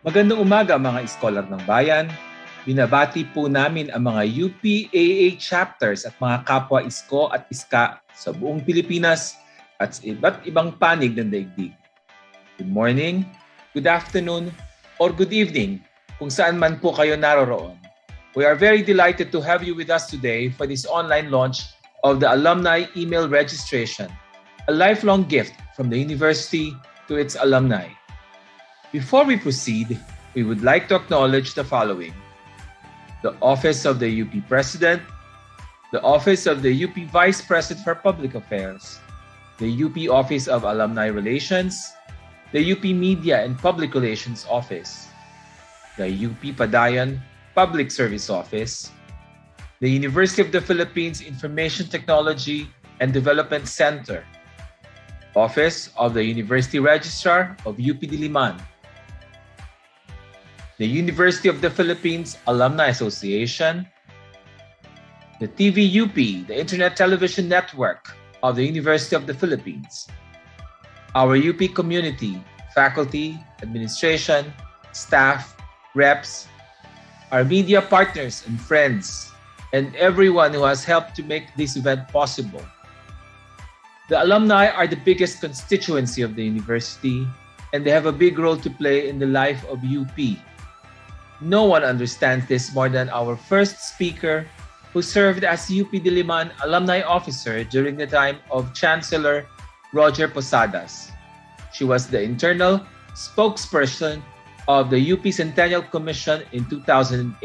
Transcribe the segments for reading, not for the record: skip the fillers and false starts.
Magandang umaga mga iskolar ng bayan. Binabati po namin ang mga UP-AA chapters at mga kapwa Isko at Iska sa buong Pilipinas at sa iba't ibang panig ng daigdig. Good morning, good afternoon, or good evening kung saan man po kayo naroroon. We are very delighted to have you with us today for this online launch of the Alumni email registration, a lifelong gift from the university to its alumni. Before we proceed, we would like to acknowledge the following: the Office of the UP President, the Office of the UP Vice President for Public Affairs, the UP Office of Alumni Relations, the UP Media and Public Relations Office, the UP Padayon Public Service Office, the University of the Philippines Information Technology and Development Center, Office of the University Registrar of UP Diliman, the University of the Philippines Alumni Association, the TVUP, the Internet Television Network of the University of the Philippines, our UP community, faculty, administration, staff, reps, our media partners and friends, and everyone who has helped to make this event possible. The alumni are the biggest constituency of the university, and they have a big role to play in the life of UP. No one understands this more than our first speaker, who served as UP Diliman Alumni Officer during the time of Chancellor Roger Posadas. She was the internal spokesperson of the UP Centennial Commission in 2008.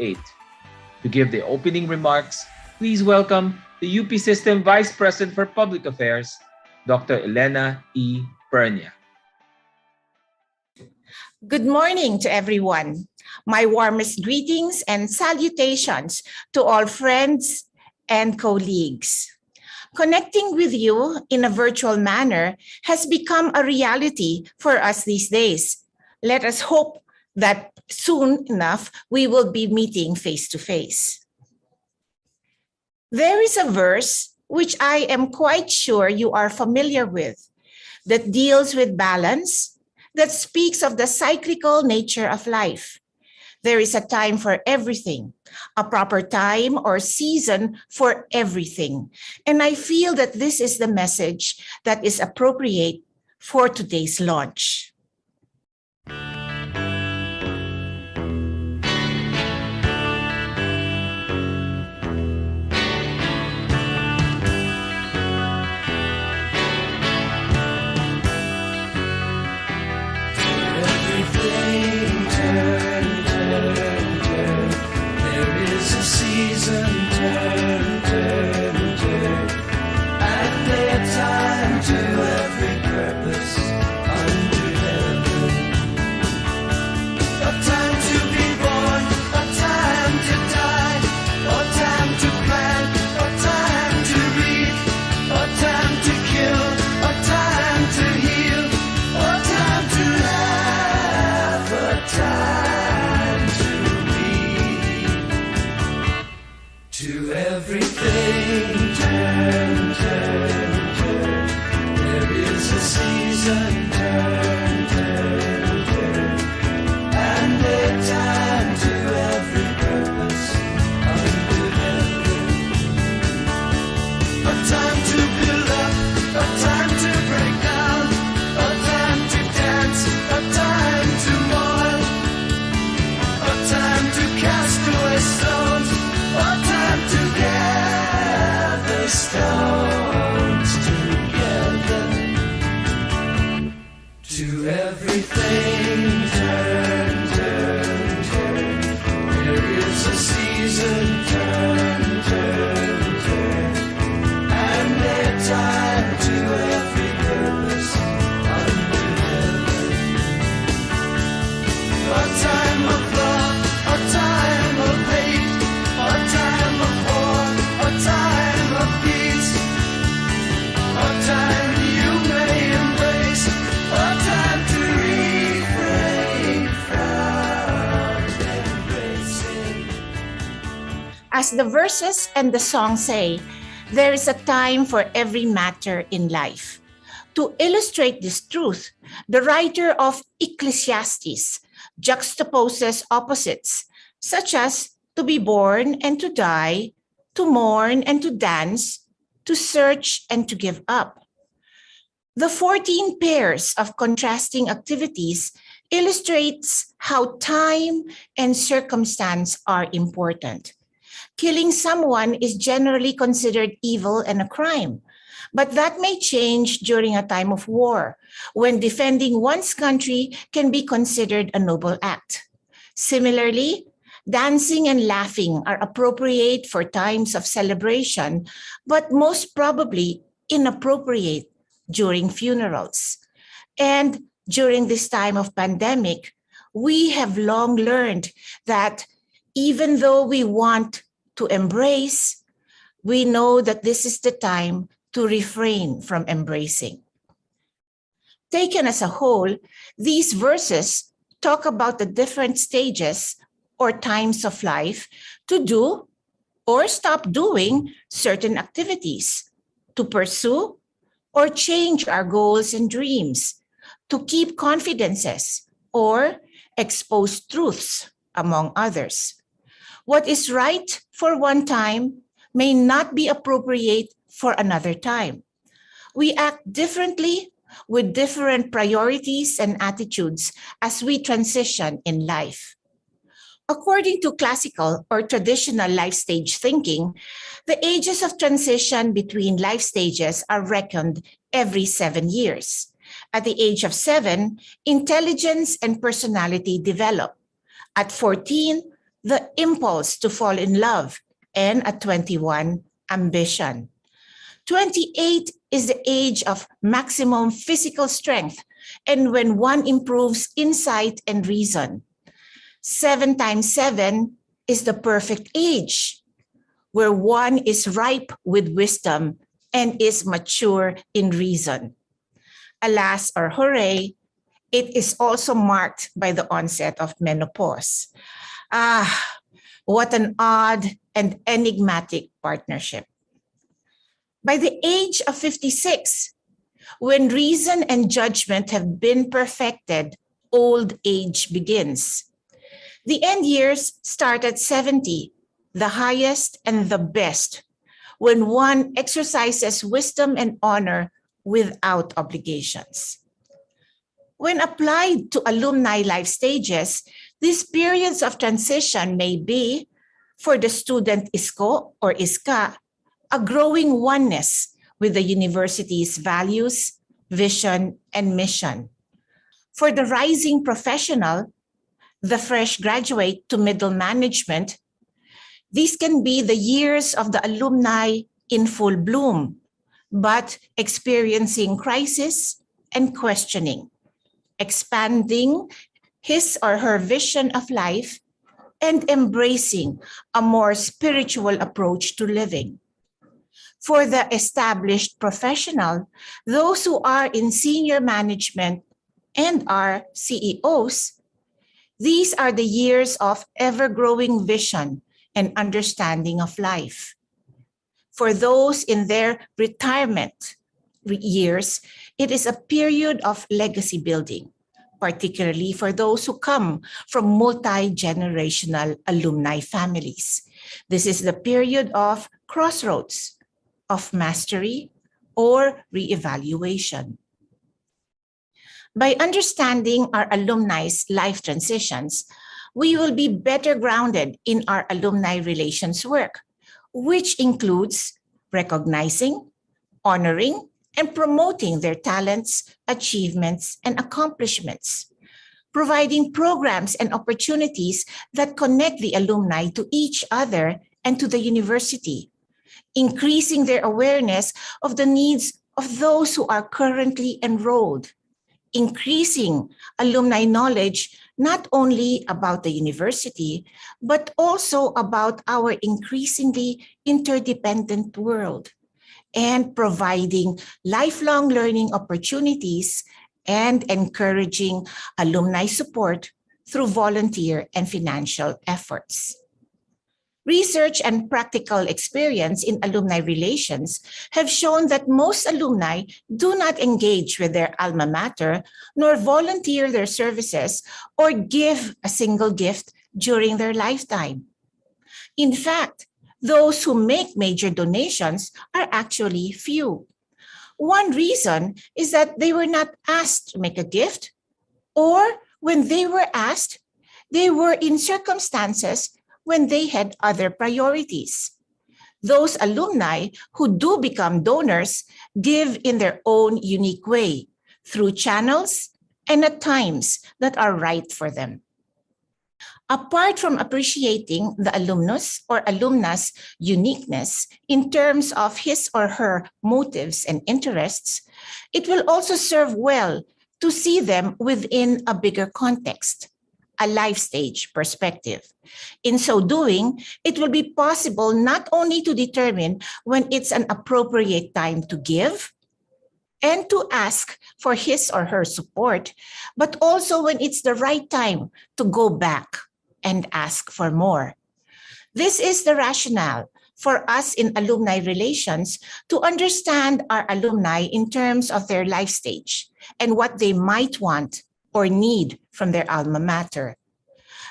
To give the opening remarks, please welcome the UP System Vice President for Public Affairs, Dr. Elena E. Pernia. Good morning to everyone. My warmest greetings and salutations to all friends and colleagues. Connecting with you in a virtual manner has become a reality for us these days. Let us hope that soon enough we will be meeting face to face. There is a verse which I am quite sure you are familiar with that deals with balance, that speaks of the cyclical nature of life. There is a time for everything, a proper time or season for everything. And I feel that this is the message that is appropriate for today's launch. As the verses and the song say, there is a time for every matter in life. To illustrate this truth, the writer of Ecclesiastes, juxtaposes opposites, such as to be born and to die, to mourn and to dance, to search and to give up. The 14 pairs of contrasting activities illustrates how time and circumstance are important. Killing someone is generally considered evil and a crime, but that may change during a time of war, when defending one's country can be considered a noble act. Similarly, dancing and laughing are appropriate for times of celebration, but most probably inappropriate during funerals. And during this time of pandemic, we have long learned that even though we want to embrace, we know that this is the time to refrain from embracing. Taken as a whole, these verses talk about the different stages or times of life to do or stop doing certain activities, to pursue or change our goals and dreams, to keep confidences or expose truths, among others. What is right for one time may not be appropriate for another time. We act differently with different priorities and attitudes as we transition in life. According to classical or traditional life stage thinking, the ages of transition between life stages are reckoned every 7 years. At the age of 7, intelligence and personality develop. At 14, the impulse to fall in love, and at 21, ambition. 28 is the age of maximum physical strength and when one improves insight and reason. 7 times 7 is the perfect age, where one is ripe with wisdom and is mature in reason. Alas or hooray, it is also marked by the onset of menopause. What an odd and enigmatic partnership. By the age of 56, when reason and judgment have been perfected, old age begins. The end years start at 70, the highest and the best, when one exercises wisdom and honor without obligations. When applied to alumni life stages, these periods of transition may be, for the student Isko or Iska, a growing oneness with the university's values, vision, and mission. For the rising professional, the fresh graduate to middle management, these can be the years of the alumni in full bloom, but experiencing crisis and questioning, expanding his or her vision of life, and embracing a more spiritual approach to living. For the established professional, those who are in senior management and are CEOs, these are the years of ever-growing vision and understanding of life. For those in their retirement years, it is a period of legacy building, particularly for those who come from multi-generational alumni families. This is the period of crossroads, of mastery, or reevaluation. By understanding our alumni's life transitions, we will be better grounded in our alumni relations work, which includes recognizing, honoring, and promoting their talents, achievements, and accomplishments, providing programs and opportunities that connect the alumni to each other and to the university, increasing their awareness of the needs of those who are currently enrolled, increasing alumni knowledge not only about the university, but also about our increasingly interdependent world, and providing lifelong learning opportunities and encouraging alumni support through volunteer and financial efforts. Research and practical experience in alumni relations have shown that most alumni do not engage with their alma mater, nor volunteer their services or give a single gift during their lifetime. In fact, those who make major donations are actually few. One reason is that they were not asked to make a gift, or when they were asked, they were in circumstances when they had other priorities. Those alumni who do become donors give in their own unique way, through channels and at times that are right for them. Apart from appreciating the alumnus or alumna's uniqueness in terms of his or her motives and interests, it will also serve well to see them within a bigger context, a life stage perspective. In so doing, it will be possible not only to determine when it's an appropriate time to give and to ask for his or her support, but also when it's the right time to go back and ask for more. This is the rationale for us in alumni relations to understand our alumni in terms of their life stage and what they might want or need from their alma mater.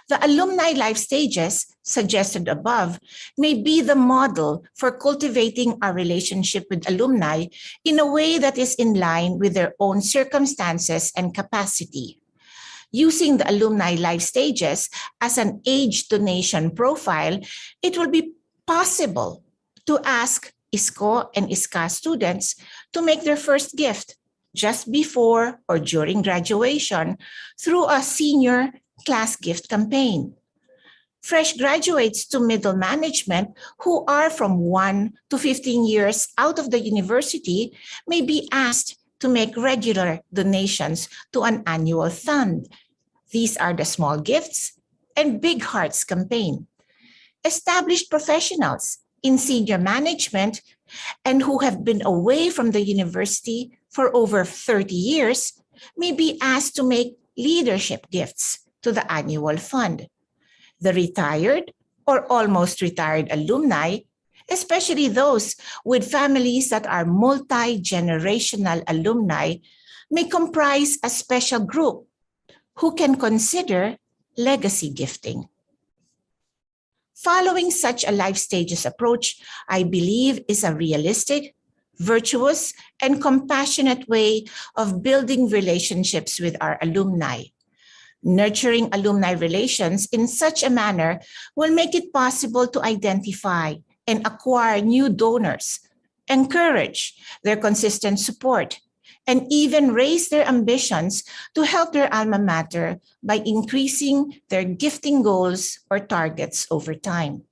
The alumni life stages suggested above may be the model for cultivating our relationship with alumni in a way that is in line with their own circumstances and capacity. Using the alumni life stages as an age donation profile, it will be possible to ask Isko and Iskas students to make their first gift just before or during graduation through a senior class gift campaign. Fresh graduates to middle management who are from 1 to 15 years out of the university may be asked to make regular donations to an annual fund. These are the Small Gifts and Big Hearts campaign. Established professionals in senior management and who have been away from the university for over 30 years may be asked to make leadership gifts to the annual fund. The retired or almost retired alumni, especially those with families that are multi-generational alumni, may comprise a special group who can consider legacy gifting. Following such a life stages approach, I believe, is a realistic, virtuous, and compassionate way of building relationships with our alumni. Nurturing alumni relations in such a manner will make it possible to identify and acquire new donors, encourage their consistent support, and even raise their ambitions to help their alma mater by increasing their gifting goals or targets over time.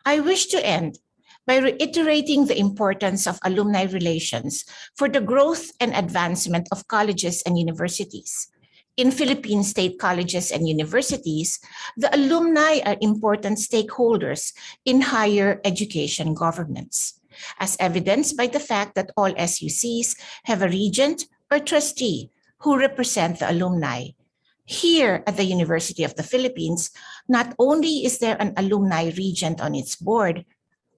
I wish to end by reiterating the importance of alumni relations for the growth and advancement of colleges and universities. In Philippine state colleges and universities, the alumni are important stakeholders in higher education governance, as evidenced by the fact that all SUCs have a regent or trustee who represent the alumni. Here at the University of the Philippines, not only is there an alumni regent on its board,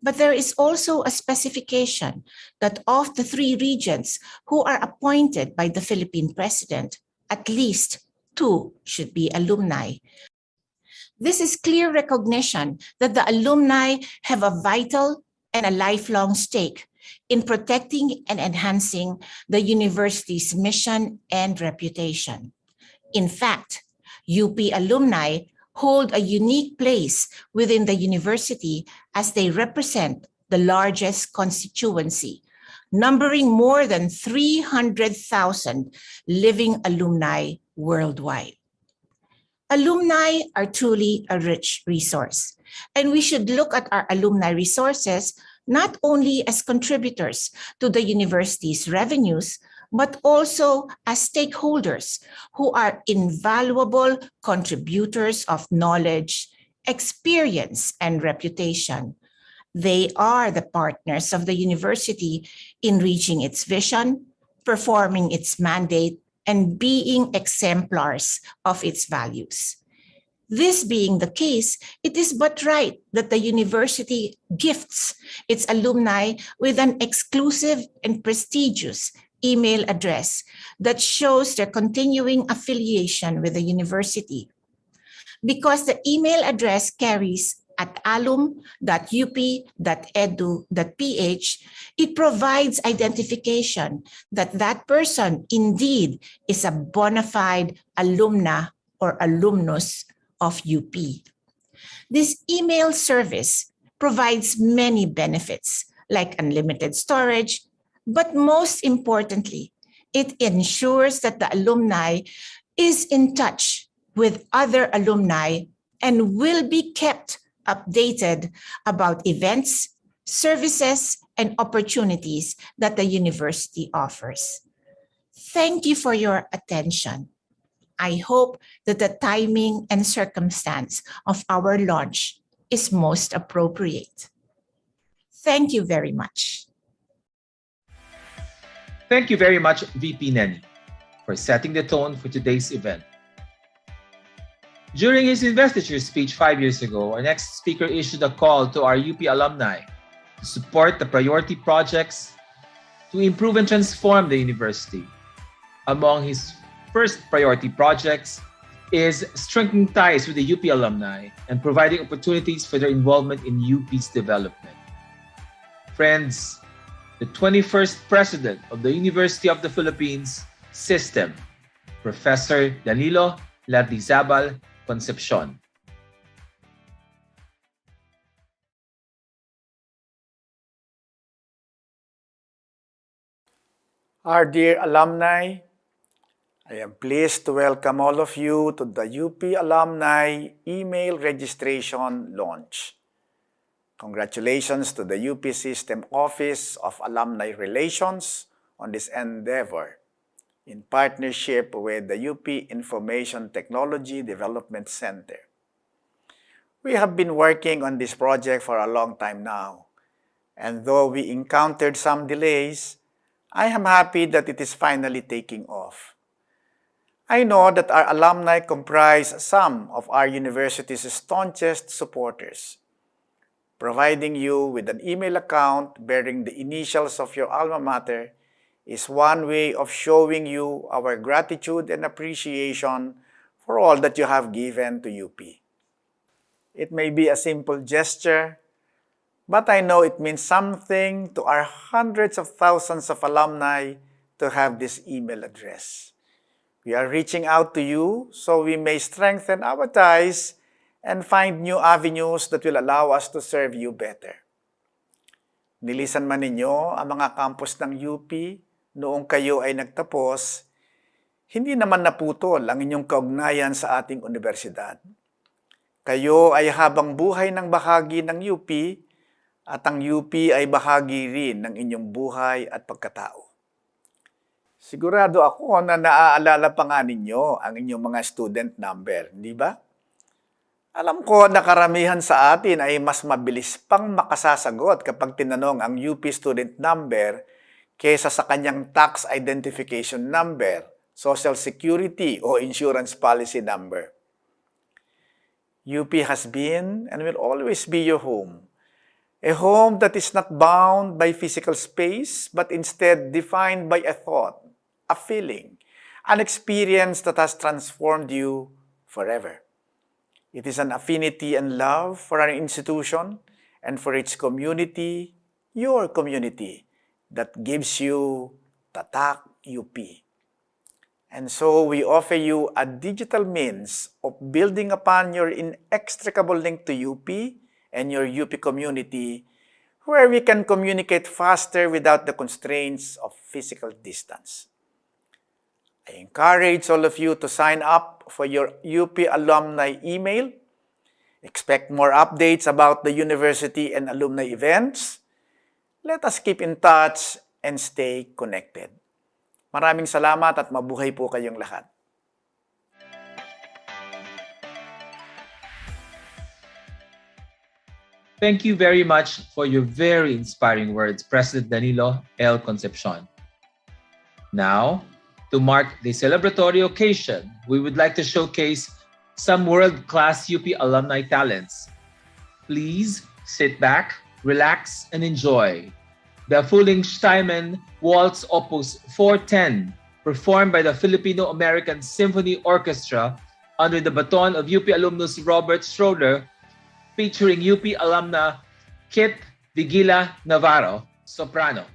but there is also a specification that of the 3 regents who are appointed by the Philippine president, at least 2 should be alumni. This is clear recognition that the alumni have a vital and a lifelong stake in protecting and enhancing the university's mission and reputation. In fact, UP alumni hold a unique place within the university as they represent the largest constituency, numbering more than 300,000 living alumni worldwide. Alumni are truly a rich resource, and we should look at our alumni resources not only as contributors to the university's revenues, but also as stakeholders who are invaluable contributors of knowledge, experience, and reputation. They are the partners of the university in reaching its vision, performing its mandate, and being exemplars of its values. This being the case, it is but right that the university gifts its alumni with an exclusive and prestigious email address that shows their continuing affiliation with the university. Because the email address carries at alum.up.edu.ph, it provides identification that that person indeed is a bona fide alumna or alumnus of UP. This email service provides many benefits like unlimited storage, but most importantly, it ensures that the alumni is in touch with other alumni and will be kept updated about events, services, and opportunities that the university offers. Thank you for your attention. I hope that the timing and circumstance of our launch is most appropriate. Thank you very much. Thank you very much, VP Nenny, for setting the tone for today's event. During his investiture speech 5 years ago, our next speaker issued a call to our UP alumni to support the priority projects to improve and transform the university. Among his first priority projects is strengthening ties with the UP alumni and providing opportunities for their involvement in UP's development. Friends, the 21st President of the University of the Philippines System, Professor Danilo Lardizabal Concepcion. Our dear alumni, I am pleased to welcome all of you to the UP Alumni Email Registration launch. Congratulations to the UP System Office of Alumni Relations on this endeavor in partnership with the UP Information Technology Development Center. We have been working on this project for a long time now, and though we encountered some delays, I am happy that it is finally taking off. I know that our alumni comprise some of our university's staunchest supporters. Providing you with an email account bearing the initials of your alma mater is one way of showing you our gratitude and appreciation for all that you have given to UP. It may be a simple gesture, but I know it means something to our hundreds of thousands of alumni to have this email address. We are reaching out to you so we may strengthen our ties and find new avenues that will allow us to serve you better. Nilisan man ninyo ang mga campus ng UP noong kayo ay nagtapos, hindi naman naputol ang inyong kaugnayan sa ating universidad. Kayo ay habang buhay ng bahagi ng UP at ang UP ay bahagi rin ng inyong buhay at pagkatao. Sigurado ako na naaalala pa nga ninyo ang inyong mga student number, di ba? Alam ko na karamihan sa atin ay mas mabilis pang makasasagot kapag tinanong ang UP student number kaysa sa kanyang tax identification number, social security o insurance policy number. UP has been and will always be your home. A home that is not bound by physical space but instead defined by a thought, a feeling, an experience that has transformed you forever. It is an affinity and love for our institution and for its community, your community, that gives you Tatak UP. And so we offer you a digital means of building upon your inextricable link to UP and your UP community, where we can communicate faster without the constraints of physical distance. I encourage all of you to sign up for your UP alumni email. Expect more updates about the university and alumni events. Let us keep in touch and stay connected. Maraming salamat at mabuhay po kayong lahat. Thank you very much for your very inspiring words, President Danilo L. Concepcion. Now, to mark the celebratory occasion, we would like to showcase some world-class UP alumni talents. Please sit back, relax, and enjoy. The Frühlingsteimen Waltz Opus 410, performed by the Filipino-American Symphony Orchestra under the baton of UP alumnus Robert Schroeder, featuring UP alumna Kit Vigila Navarro, soprano.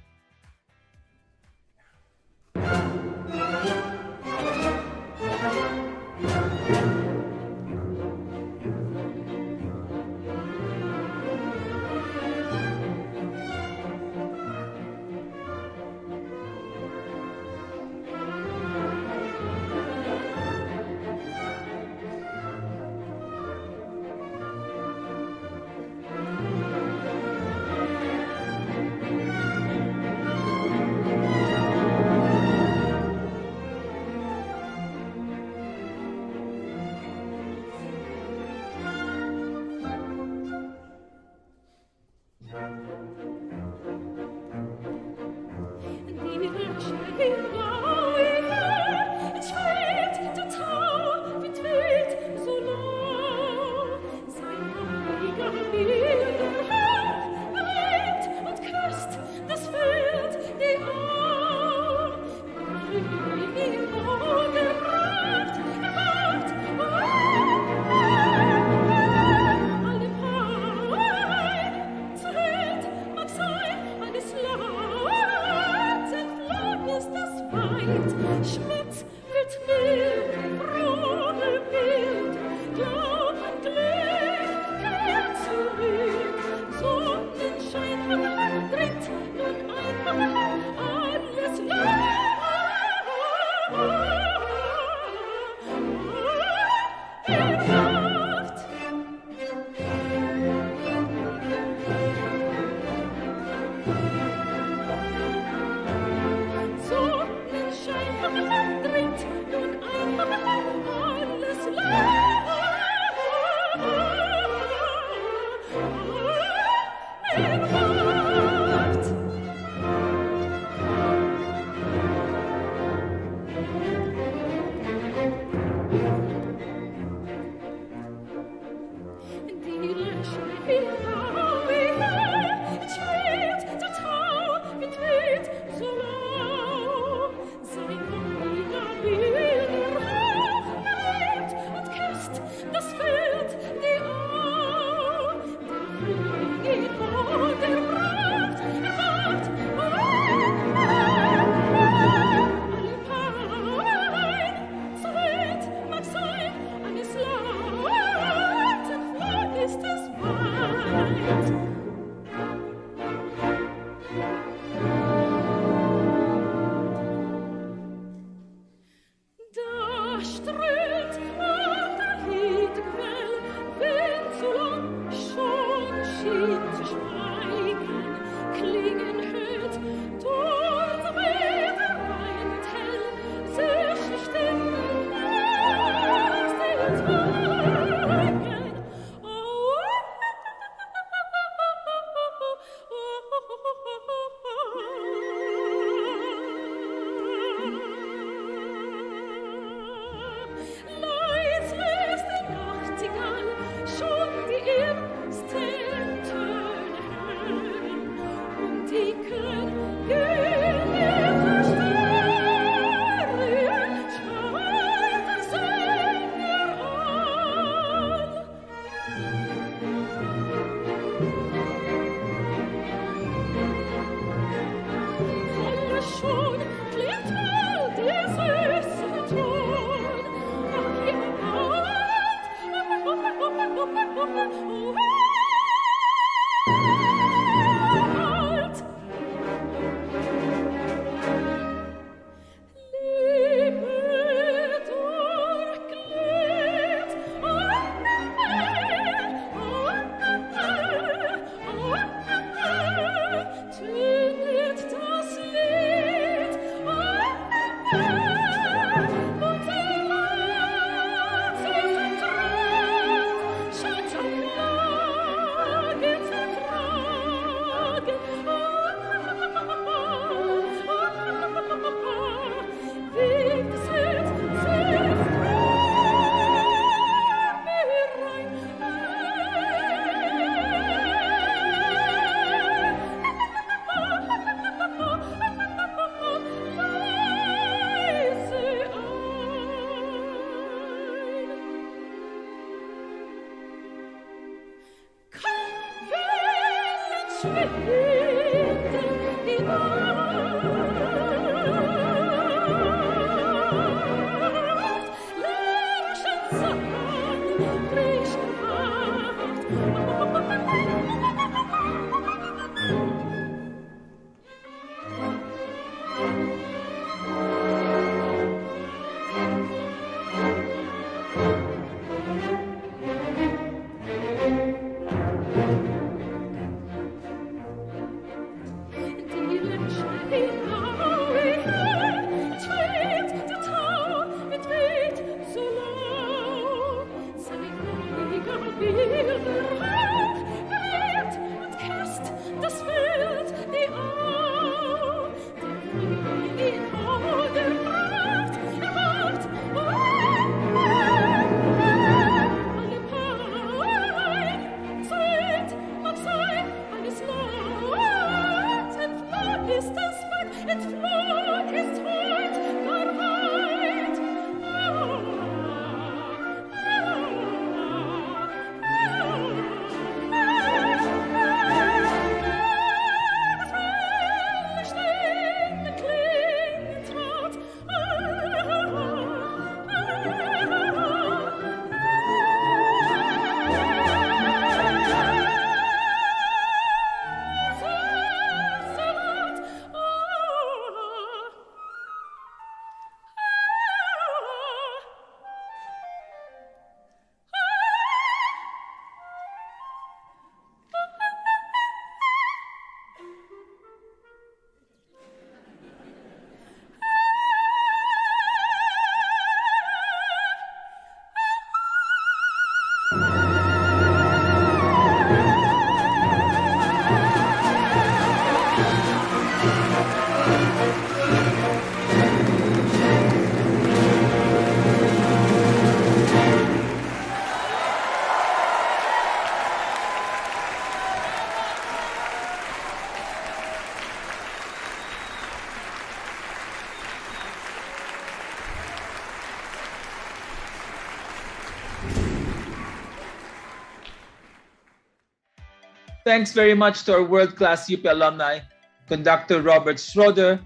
Thanks very much to our world-class UP alumni, conductor Robert Schroeder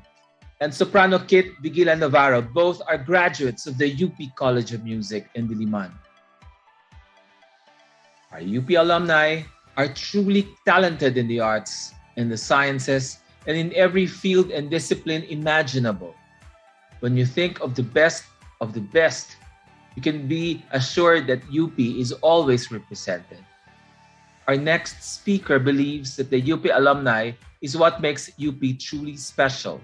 and soprano Kit Vigila Navarro. Both are graduates of the UP College of Music in Diliman. Our UP alumni are truly talented in the arts, in the sciences, and in every field and discipline imaginable. When you think of the best, you can be assured that UP is always represented. Our next speaker believes that the UP alumni is what makes UP truly special.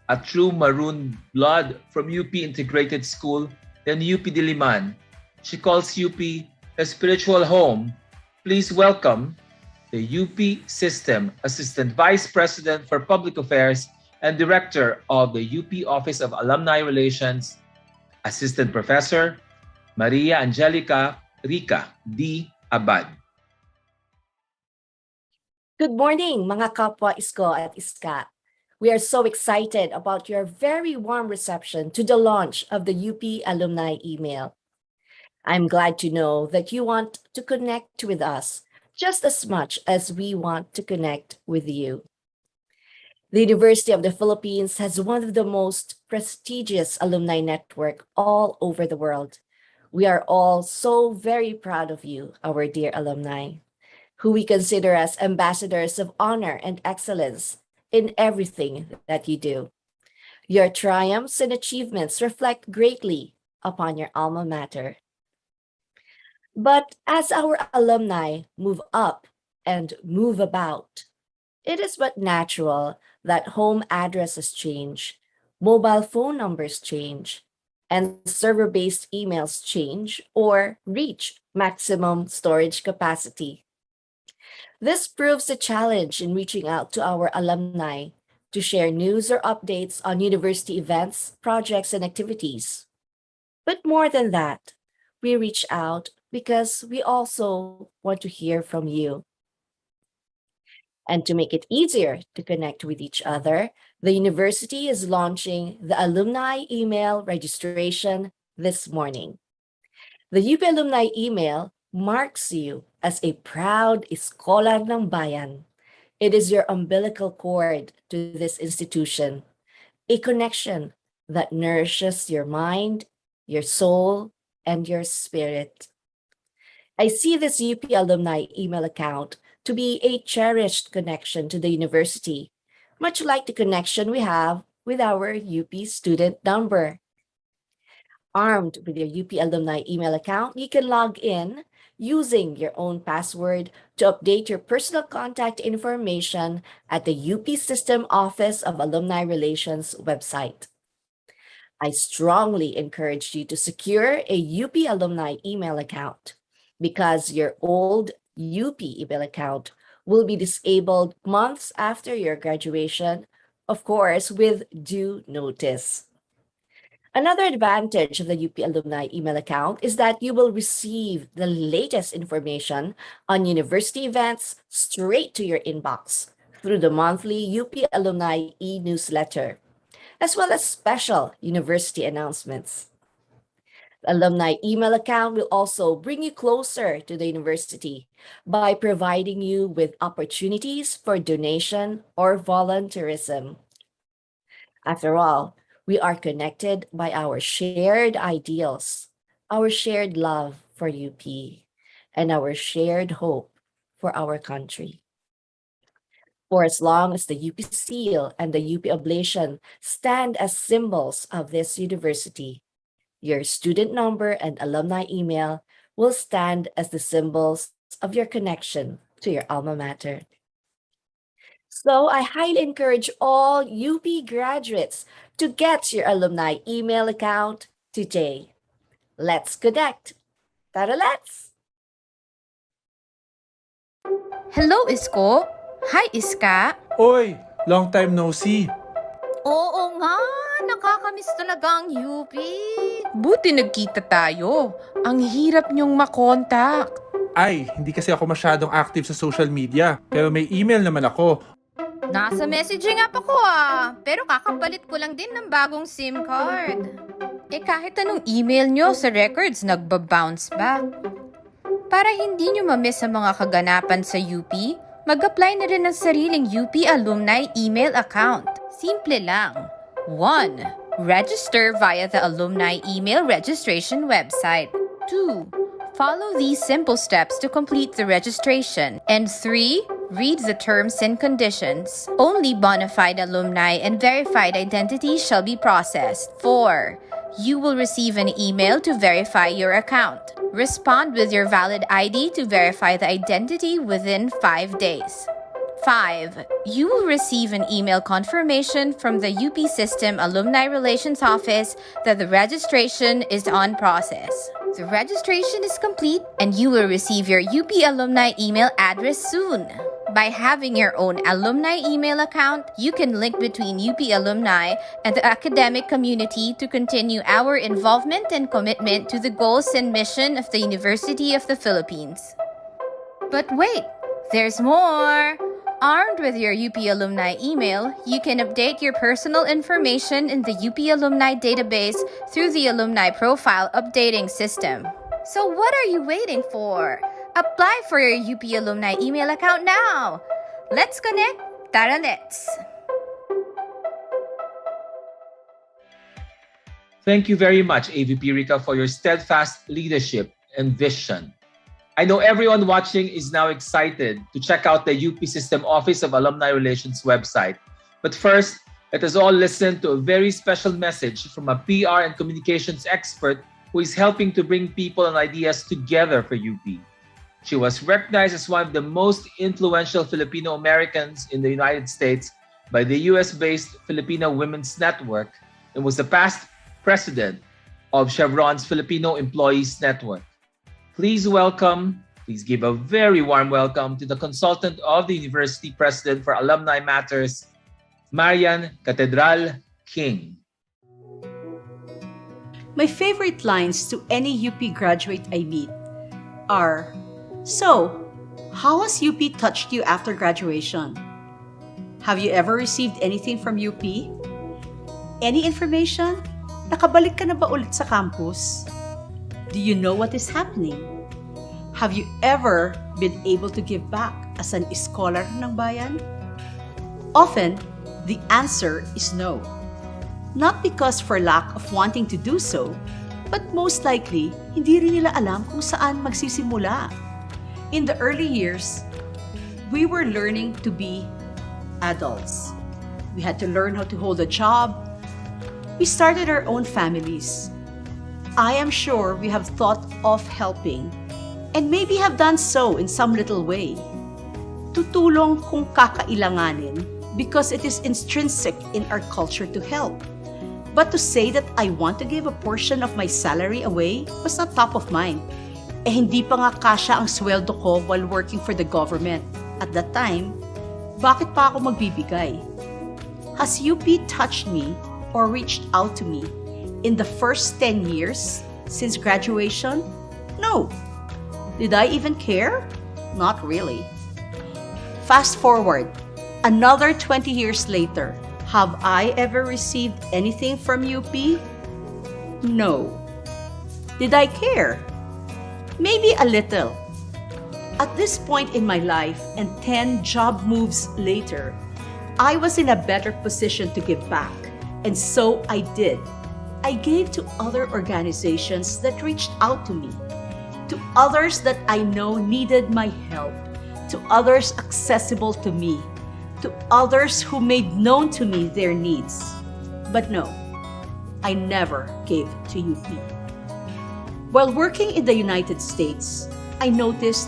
A true maroon blood from UP Integrated School, then UP Diliman. She calls UP a spiritual home. Please welcome the UP System Assistant Vice President for Public Affairs and Director of the UP Office of Alumni Relations, Assistant Professor Maria Angelica Rica D. Abad. Good morning, mga kapwa Isko at Iska. We are so excited about your very warm reception to the launch of the UP Alumni email. I'm glad to know that you want to connect with us just as much as we want to connect with you. The University of the Philippines has one of the most prestigious alumni network all over the world. We are all so very proud of you, our dear alumni, who we consider as ambassadors of honor and excellence in everything that you do. Your triumphs and achievements reflect greatly upon your alma mater. But as our alumni move up and move about, it is but natural that home addresses change, mobile phone numbers change, and server-based emails change or reach maximum storage capacity. This proves a challenge in reaching out to our alumni to share news or updates on university events, projects, and activities. But more than that, we reach out because we also want to hear from you. And to make it easier to connect with each other, the university is launching the alumni email registration this morning. The UP Alumni email marks you as a proud Iskolar ng Bayan. It is your umbilical cord to this institution, a connection that nourishes your mind, your soul, and your spirit. I see this UP alumni email account to be a cherished connection to the university, much like the connection we have with our UP student number. Armed with your UP alumni email account, you can log in using your own password to update your personal contact information at the UP System Office of Alumni Relations website. I strongly encourage you to secure a UP alumni email account because your old UP email account will be disabled months after your graduation, of course, with due notice. Another advantage of the UP Alumni email account is that you will receive the latest information on university events straight to your inbox through the monthly UP Alumni e-newsletter, as well as special university announcements. The alumni email account will also bring you closer to the university by providing you with opportunities for donation or volunteerism. After all, we are connected by our shared ideals, our shared love for UP, and our shared hope for our country. For as long as the UP seal and the UP oblation stand as symbols of this university, your student number and alumni email will stand as the symbols of your connection to your alma mater. So I highly encourage all UP graduates to get your alumni email account today. Let's connect. Tara, let's! Hello, Isko. Hi, Iska. Oy, long time no see. Oo nga, nakakamiss talaga ang UP. Buti nagkita tayo. Ang hirap niyong makontak. Ay, hindi kasi ako masyadong active sa social media. Pero may email naman ako. Nasa messaging app ako pero kakapalit ko lang din ng bagong SIM card. Kahit anong email nyo sa records nagba-bounce back. Para hindi nyo ma-miss ang mga kaganapan sa UP, mag-apply na rin ng sariling UP Alumni email account. Simple lang. 1. Register via the Alumni email registration website. 2. Follow these simple steps to complete the registration. And 3. Read the terms and conditions. Only bona fide alumni and verified identities shall be processed. 4. You will receive an email to verify your account. Respond with your valid ID to verify the identity within 5 days. 5. You will receive an email confirmation from the UP System Alumni Relations Office that the registration is on process. The registration is complete and you will receive your UP Alumni email address soon. By having your own alumni email account, you can link between UP alumni and the academic community to continue our involvement and commitment to the goals and mission of the University of the Philippines. But wait, there's more! Armed with your UP alumni email, you can update your personal information in the UP alumni database through the alumni profile updating system. So what are you waiting for? Apply for your UP alumni email account now. Let's connect. Tara, let's. Thank you very much, AVP Rica, for your steadfast leadership and vision. I know everyone watching is now excited to check out the UP System Office of Alumni Relations website. But first, let us all listen to a very special message from a PR and communications expert who is helping to bring people and ideas together for UP. She was recognized as one of the most influential Filipino Americans in the United States by the US-based Filipino Women's Network and was the past president of Chevron's Filipino Employees Network. Please give a very warm welcome to the consultant of the University President for Alumni Matters, Marian Catedral King. My favorite lines to any UP graduate I meet are, "So, how has UP touched you after graduation? Have you ever received anything from UP? Any information? Nakabalik ka na ba ulit sa campus? Do you know what is happening? Have you ever been able to give back as an scholar ng bayan? Often, the answer is no. Not because for lack of wanting to do so, but most likely, hindi rin nila alam kung saan magsisimula. In the early years, we were learning to be adults. We had to learn how to hold a job. We started our own families. I am sure we have thought of helping and maybe have done so in some little way. Tutulong kung kakailanganin because it is intrinsic in our culture to help. But to say that I want to give a portion of my salary away was not top of mind. Hindi pa nga kasya ang sweldo ko while working for the government. At that time, bakit pa ako magbibigay? Has UP touched me or reached out to me in the first 10 years since graduation? No. Did I even care? Not really. Fast forward, another 20 years later, have I ever received anything from UP? No. Did I care? Maybe a little. At this point in my life and 10 job moves later, I was in a better position to give back, and so I did. I gave to other organizations that reached out to me, to others that I know needed my help, to others accessible to me, to others who made known to me their needs. But no, I never gave to UP. While working in the United States, I noticed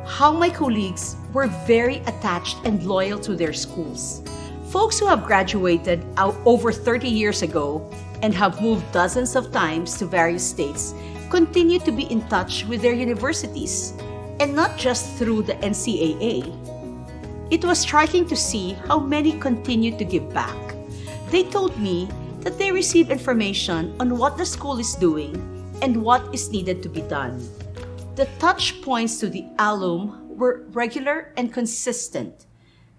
how my colleagues were very attached and loyal to their schools. Folks who have graduated over 30 years ago and have moved dozens of times to various states continue to be in touch with their universities, and not just through the NCAA. It was striking to see how many continued to give back. They told me that they receive information on what the school is doing and what is needed to be done. The touch points to the alum were regular and consistent,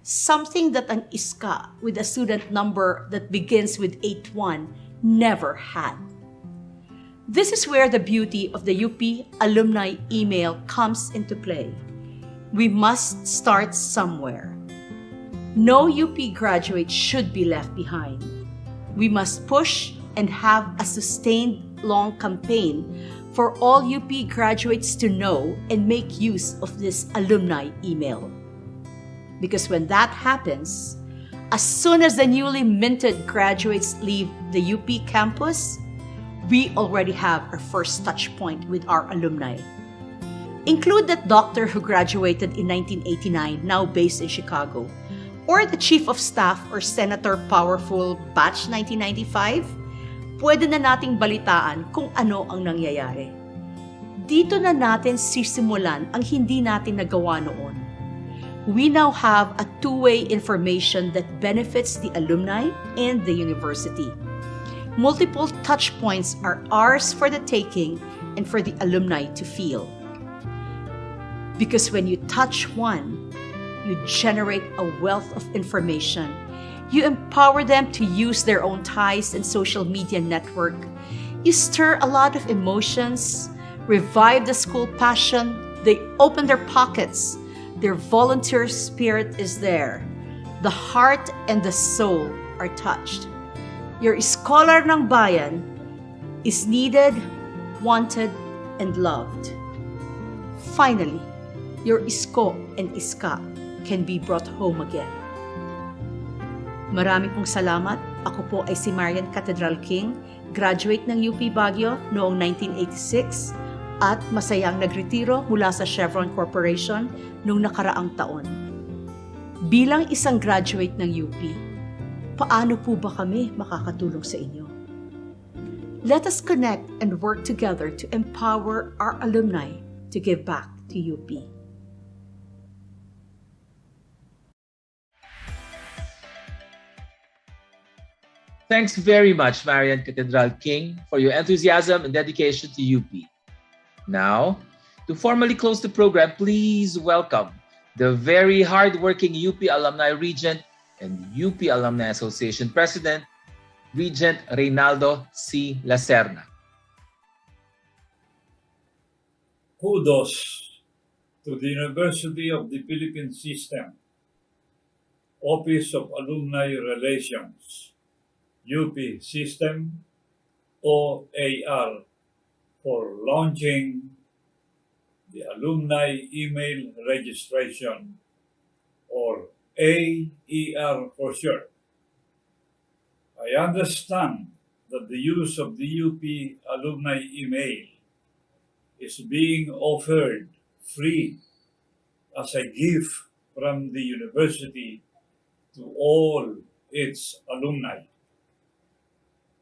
something that an Iska with a student number that begins with 81 never had. This is where the beauty of the UP alumni email comes into play. We must start somewhere. No UP graduate should be left behind. We must push and have a sustained long campaign for all UP graduates to know and make use of this alumni email. Because when that happens, as soon as the newly minted graduates leave the UP campus, we already have our first touch point with our alumni. Include that doctor who graduated in 1989, now based in Chicago, or the chief of staff or Senator Powerful batch 1995, pwede na nating balitaan kung ano ang nangyayari. Dito na natin sisimulan ang hindi natin nagawa noon. We now have a two-way information that benefits the alumni and the university. Multiple touch points are ours for the taking and for the alumni to feel. Because when you touch one, you generate a wealth of information. You empower them to use their own ties and social media network. You stir a lot of emotions, revive the school passion. They open their pockets. Their volunteer spirit is there. The heart and the soul are touched. Your scholar ng bayan is needed, wanted, and loved. Finally, your Isko and Iska can be brought home again. Marami pong salamat. Ako po ay si Marian Cathedral King, graduate ng UP Baguio noong 1986 at masayang nagretiro mula sa Chevron Corporation noong nakaraang taon. Bilang isang graduate ng UP, paano po ba kami makakatulong sa inyo? Let us connect and work together to empower our alumni to give back to UP. Thanks very much, Marian Cathedral King, for your enthusiasm and dedication to UP. Now, to formally close the program, please welcome the very hardworking UP Alumni Regent and UP Alumni Association President, Regent Reynaldo C. Lacerna. Kudos to the University of the Philippines System, Office of Alumni Relations, UP System, OAR, for launching the Alumni Email Registration, or AER for short. I understand that the use of the UP Alumni Email is being offered free as a gift from the university to all its alumni.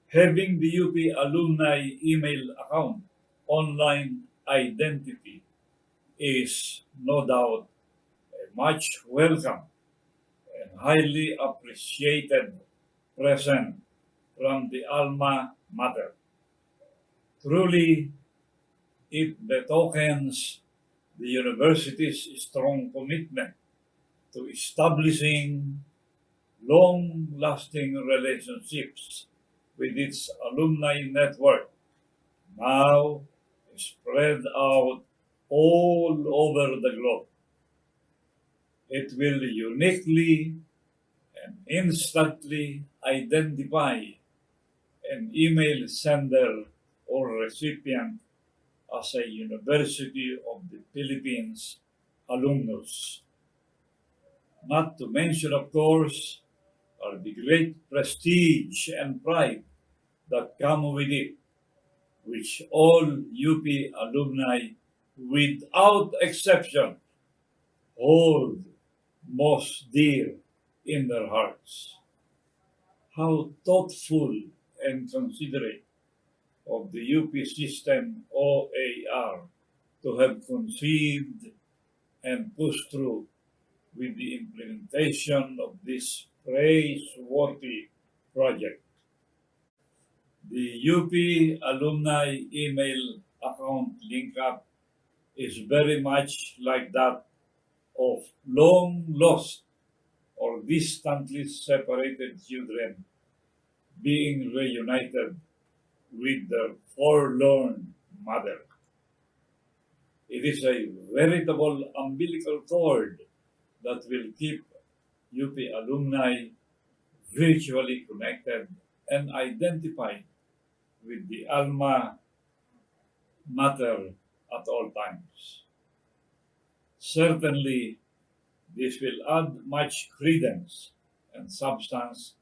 Having the UP Alumni email account online identity is no doubt a much welcome and highly appreciated present from the alma mater. Truly, it betokens the university's strong commitment to establishing long-lasting relationships with its alumni network, now spread out all over the globe. It will uniquely and instantly identify an email sender or recipient as a University of the Philippines alumnus. Not to mention, of course, are the great prestige and pride that come with it, which all UP alumni, without exception, hold most dear in their hearts. How thoughtful and considerate of the UP system OAR to have conceived and pushed through with the implementation of this praiseworthy project. The UP alumni email account link up is very much like that of long lost or distantly separated children being reunited with their forlorn mother. It is a veritable umbilical cord that will keep UP alumni virtually connected and identified with the alma mater at all times. Certainly, this will add much credence and substance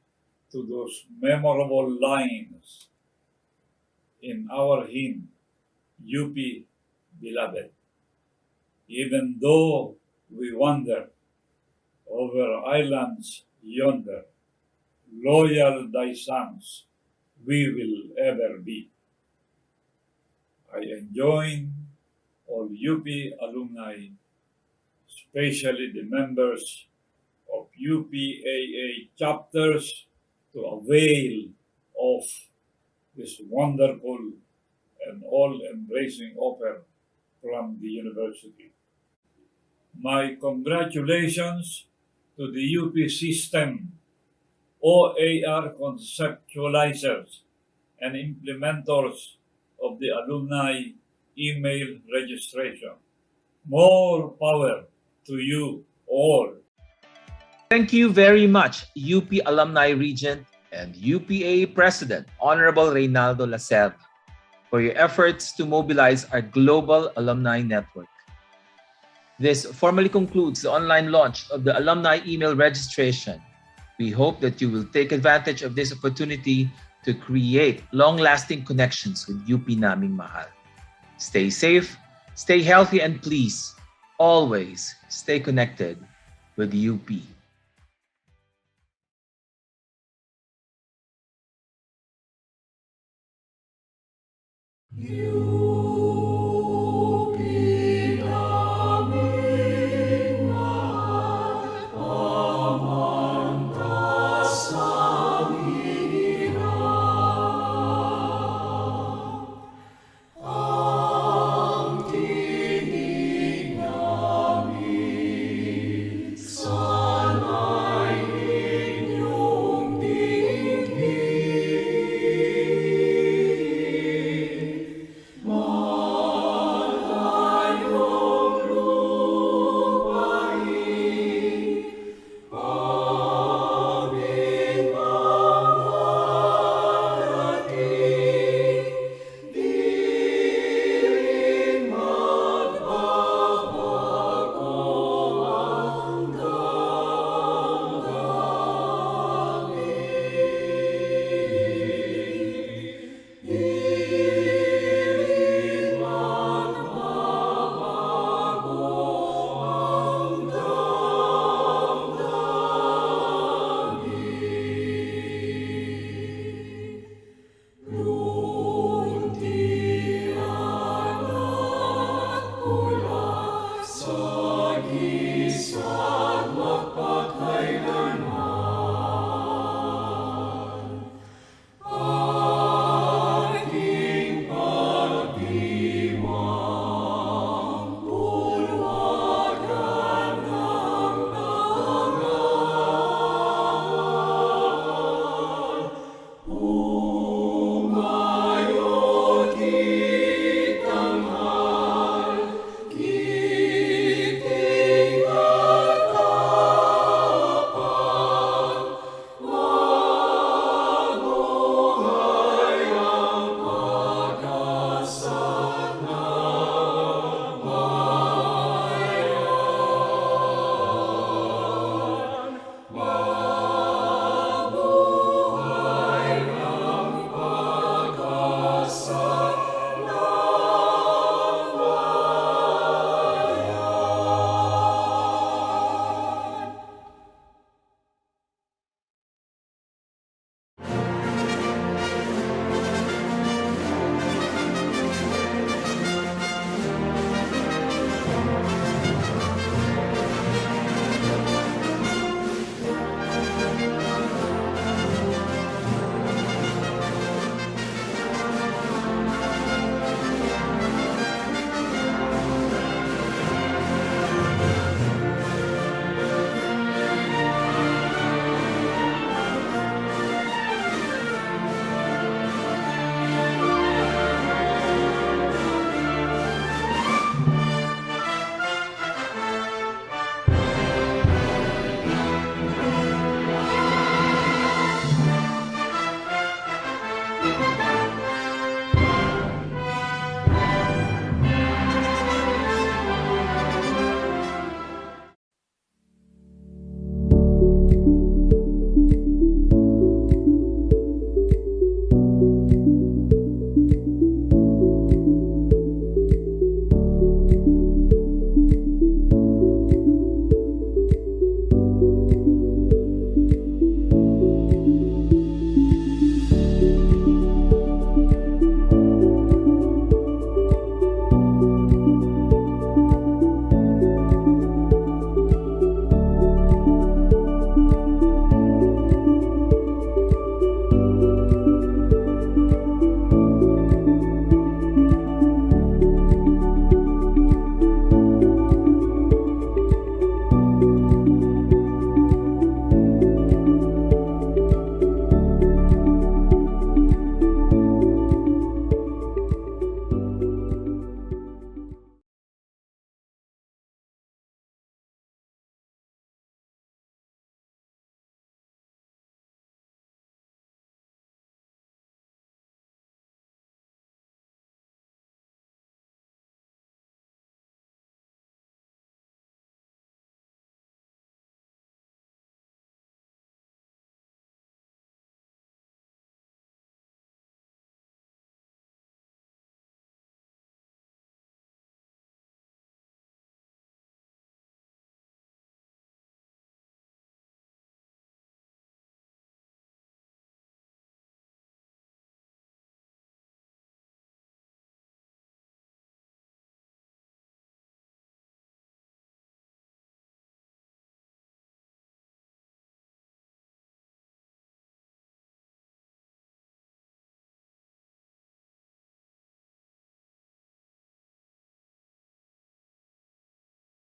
to those memorable lines in our hymn, UP Beloved. Even though we wander over islands yonder, loyal thy sons we will ever be. I enjoin all UP alumni, especially the members of UPAA chapters, to avail of this wonderful and all-embracing offer from the university. My congratulations to the UP system, OAR conceptualizers and implementors of the alumni email registration. More power to you all. Thank you very much, UP Alumni Regent and UPA President, Honorable Reynaldo Lacerda, for your efforts to mobilize our global alumni network. This formally concludes the online launch of the alumni email registration. We hope that you will take advantage of this opportunity to create long-lasting connections with UP naming mahal. Stay safe, stay healthy, and please, always stay connected with UP. You